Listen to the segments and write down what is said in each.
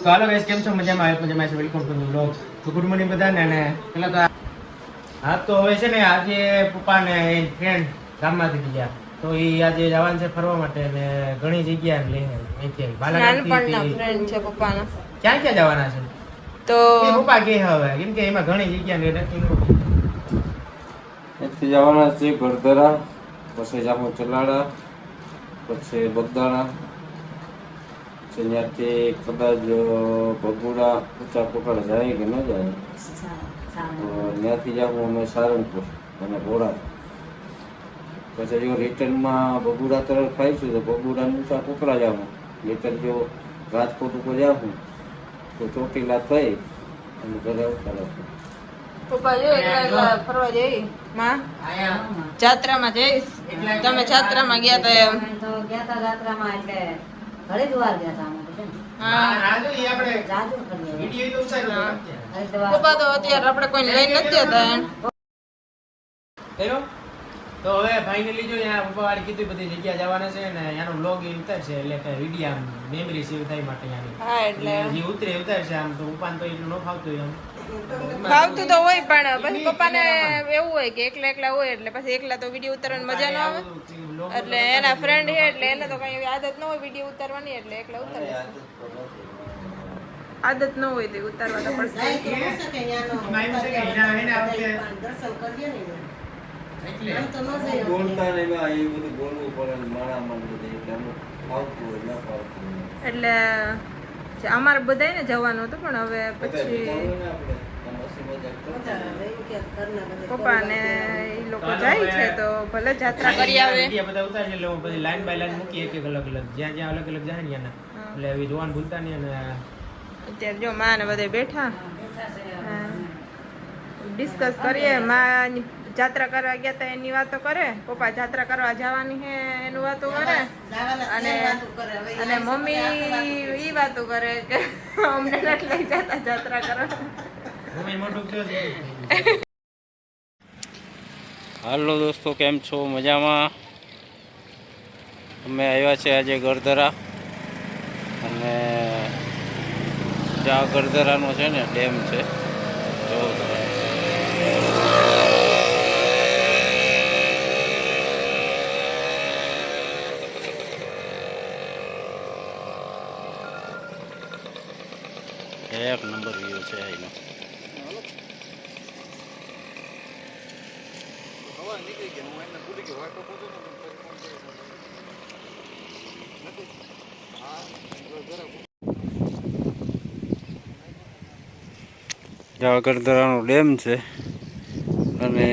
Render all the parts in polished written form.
તો હાલો ગાઈસ, કેમ છો? મજામાં આવે મજામાં છે. Welcome to the vlog. તો ગુડ મોર્નિંગ બધાને. અને પેલા તો હા, તો હવે છે ને આજે પપ્પા ને ફ્રેન્ડ ગામમાંથી ગયા, તો એ આજે જવાનું છે ફરવા માટે. અને ઘણી જગ્યા લઈને અહીંથી નાનપણના ફ્રેન્ડ છે પપ્પાના. ક્યાં ક્યાં જવાના છે તો એ પપ્પા કે હવે, કેમ કે એમાં ઘણી જગ્યા ને નક્કી અહીંથી જવાના છે ગરધરા, પછી જામો ચલાડા, પછી બગદાણા, પછી ત્યાંથી કદાચ ભગુડા ઊંચા પકડ જાય કે ન જાય, તો ત્યાંથી જાઉં અમે સારંગપુર અને ઘોડા. પછી જો રિટર્નમાં ભગુડા તરફ ખાઈશું તો ભગુડા ઊંચા પકડા જાઉં. નહીતર જો રાજકોટ ઉપર જાઉં તો ચોટીલા થઈ અને ઘરે ઉતારા. પપ્પા જો એકલા ફરવા જઈ માં જાત્રામાં જઈશ. તમે જાત્રામાં ગયા તા એમ? તો ગયા તા જાત્રામાં, એટલે હરિદ્વાર ગયા તા અમે. પપ્પા તો અત્યારે આપણે કોઈ લઈ નથી જતા એમ. તો હવે ફાઇનલી જો અહીંયા પપ્પા વાળી કીધું બધી જગ્યા જવાના છે ને એનો વ્લોગ એ ઉતારશે, એટલે કે વિડીયો મેમરી સેવ થાય માટે હા, એટલે જે ઉતારશે. આમ તો પપ્પાને તો એટલું ન ફાવતું હોય. ફાવતું તો હોય, પણ પછી પપ્પાને એવું હોય કે એકલા હોય, એટલે પછી એકલા તો વિડીયો ઉતારવાની મજા ન આવે. એટલે એના ફ્રેન્ડ છે એટલે એને તો કઈ એવી આદત ન હોય વિડીયો ઉતારવાની, એટલે એકલા ઉતારે. આદત ન હોય તો ઉતારવા તો પડશે. બોલતા ને એમાં એ બધું બોલવું પડે, માણામાં બધું એટલે અમુક ફાવતું હોય ન ફાવતું હોય. એટલે અમારે બધાને જવાનું હતું, પણ હવે પછી પપ્પા ને એ લોકો જાય છે તો ભલે જાત્રા કરી આવે. બધા ઉતારશે એટલે હું પછી લાઈન બાય લાઈન મૂકી એક એક અલગ અલગ જ્યાં જ્યાં અલગ અલગ જાય ને એટલે હવે જોવાનું ભૂલતા નહીં. અને અત્યારે જો માં ને બધા બેઠા ડિસ્કસ કરીએ. માં જાત્રા કરવા ગયા હતા એની વાતો કરે, પપ્પા જાત્રા કરવા જવાની છે એનું વાતો કરે, અને મમ્મી ઈ વાતો કરે કે અમને નથી લઈ જતા જાત્રા કરવા. હાલો દોસ્તો, કેમ છો? મજામાં? અમે આવ્યા છે આજે ગરધરા, અને જ્યાં ગરધરાનો છે ને ડેમ છે, જો એક નંબર વ્યૂ છે એનો. ગરધરાનો ડેમ છે, અને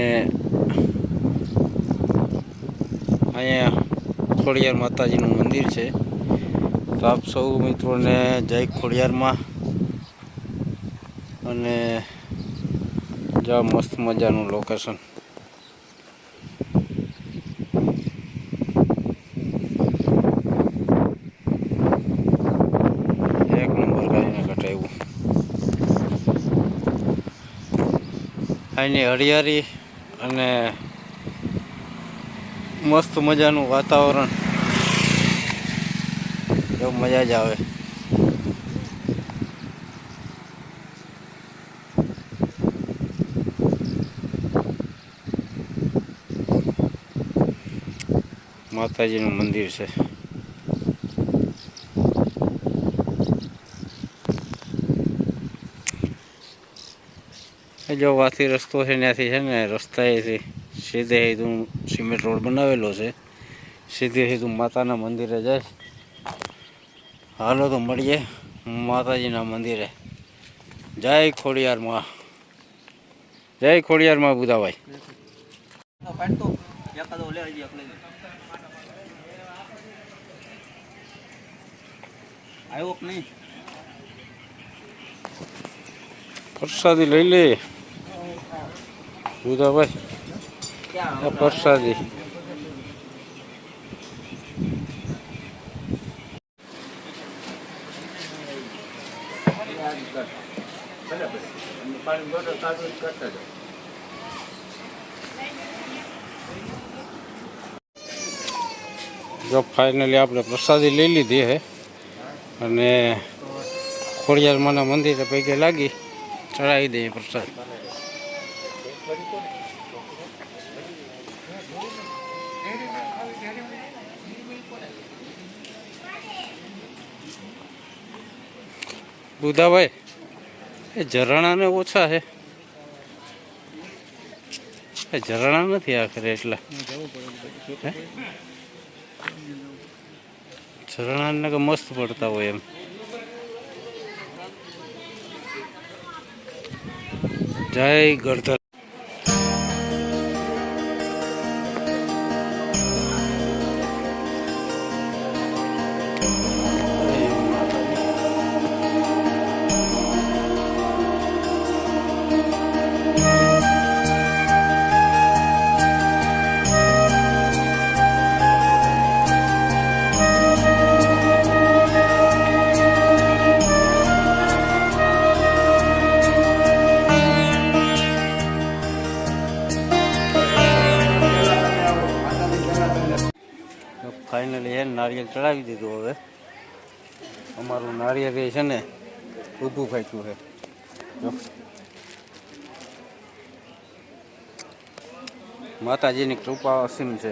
અહીંયા ખોડિયાર માતાજીનું મંદિર છે. તો આપ સૌ મિત્રોને જય ખોડિયારમાં. અને જ્યાં મસ્ત મજાનું લોકેશન. એક નંબર ગાડીને કટાવ્યું. અહીંની હરિયાળી અને મસ્ત મજાનું વાતાવરણ, એવું મજા જ આવે. માતાજીનું મંદિર છે. જો વાથી રસ્તો છે, ત્યાંથી છે ને રસ્તાએથી સીધે સીધું સિમેન્ટ રોડ બનાવેલો છે, સીધે સીધું માતાના મંદિરે જાય. હાલો તો મળીએ માતાજીના મંદિરે. જય ખોડિયારમાં, જય ખોડિયારમાં બુધાભાઈ. આવ્યો કે નહીં? પ્રસાદી લઈ લે બુધાભાઈ, પ્રસાદી. જો ફાઇનલી આપણે પ્રસાદી લઈ લીધી છે, અને ખોડિયાર માના મંદિરે પૈકી લાગી ચડાવી દઈએ પ્રસાદ. બુધાભાઈ એ ઝરણાને ઓછા છે, એ ઝરણા નથી આખરે એટલા. ઝરણાને કે મસ્ત પડતા હોય એમ. જય ગરધર. ફાઇનલી એને નારિયેળ ચડાવી દીધું. હવે અમારું નારિયેળ એ છે ને ઊભું ફાટ્યું છે. જો માતાજીની કૃપા અસીમ છે.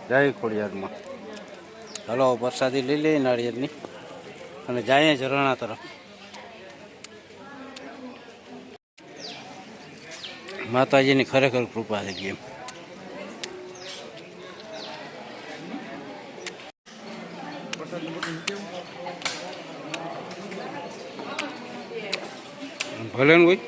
જય ખોડિયારમાં. ચાલો પ્રસાદી લઈ લઈએ નારિયેળની અને જઈએ ઝરણા તરફ. માતાજીની ખરેખર કૃપા થઈ ગઈ એમ. ભલે ને ભાઈ.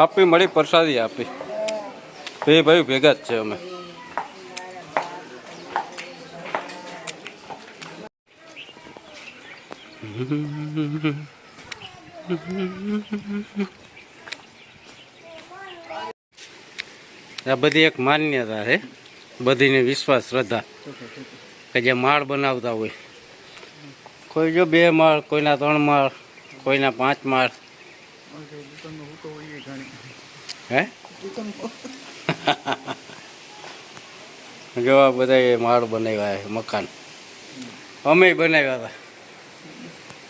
આપી મળી પ્રસાદી આપી. બે ભાઈ ભેગા જ છે અમે. આ બધી એક માન્યતા છે, બધીને વિશ્વાસ શ્રદ્ધા કે જે માળ બનાવતા હોય, કોઈ જો 2 માળ, કોઈના 3 માળ, કોઈના 5 માળ. હે જો આ બધા માળ બનાવ્યા છે, મકાન અમે બનાવ્યા હતા.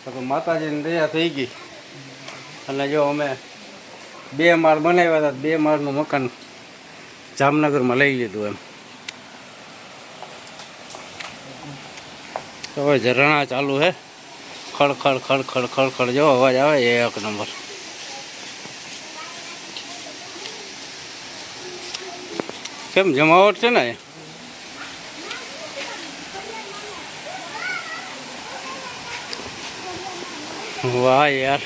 તો માતાજીની દયા થઈ ગઈ અને જો અમે 2 માળ બનાવ્યા હતા. 2 માળનું મકાન જામનગરમાં લઈ લીધું એમ. તો હવે ઝરણા ચાલુ છે. ખડખડ ખડખડ ખડખડ જો અવાજ આવે એ 1 નંબર. કેમ જમાવટ છે ને. વાહ યાર,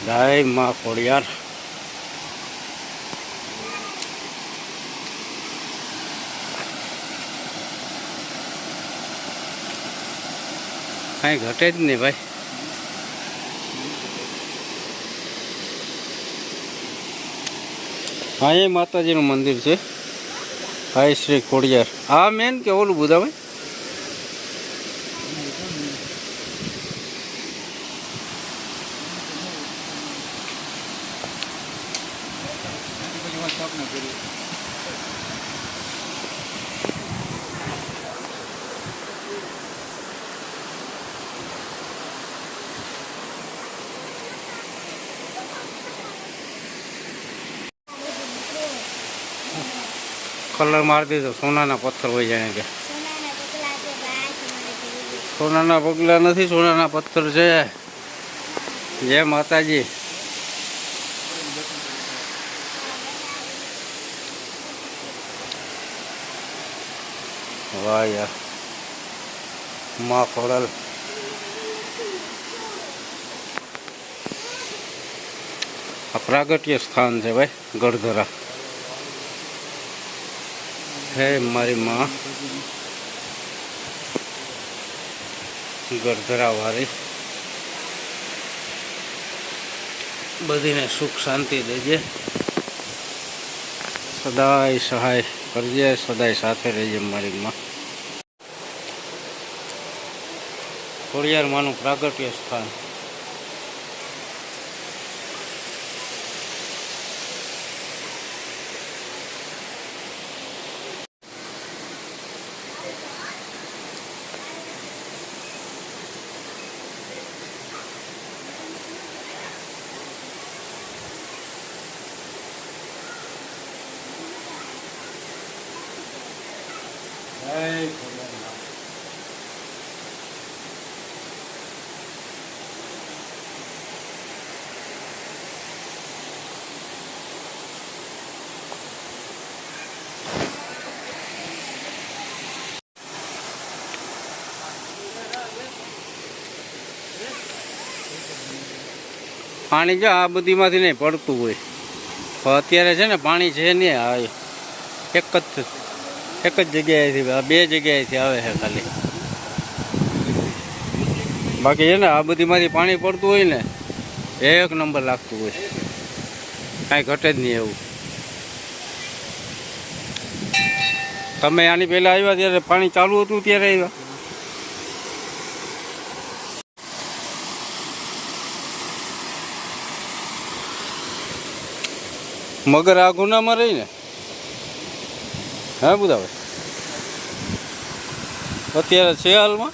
જય માં ખોડિયાર. કાંઈ ઘટે જ નહીં ભાઈ. અહીંયા માતાજીનું મંદિર છે. હાય શ્રી ખોડિયાર. આ મેન કે ઓલું બુધાભાઈ? કલર મારી દીધો. સોનાના પથ્થર હોય જાણે કે. સોનાના પગલા નથી, સોનાના પથ્થર છે. જય માતાજી. વાહ યાર, માં ખોડલ. આ પ્રાગટ્ય સ્થાન છે ભાઈ, ગઢધરા. હે મારી માં. ગરધરાવાળી બધીને સુખ શાંતિ દેજે, સદાય સહાય કરજે, સદાય સાથે રહેજે મારી માં. ખોડિયાર માનું પ્રાગટ્ય સ્થાન. પાણી જો આ બધીમાંથી નહીં પડતું હોય, પણ અત્યારે છે ને પાણી છે નહીં. આ એક જ જગ્યાએથી, આ 2 જગ્યાએથી આવે છે ખાલી. બાકી છે ને આ બધીમાંથી પાણી પડતું હોય ને, 1 નંબર લાગતું હોય, કાંઈ ઘટે જ નહીં એવું. તમે આની પહેલાં આવ્યા ત્યારે પાણી ચાલુ હતું ત્યારે આવ્યા? મગર આ ગુનામાં રહી ને? હા બુધાભાઈ, અત્યારે છે હાલમાં?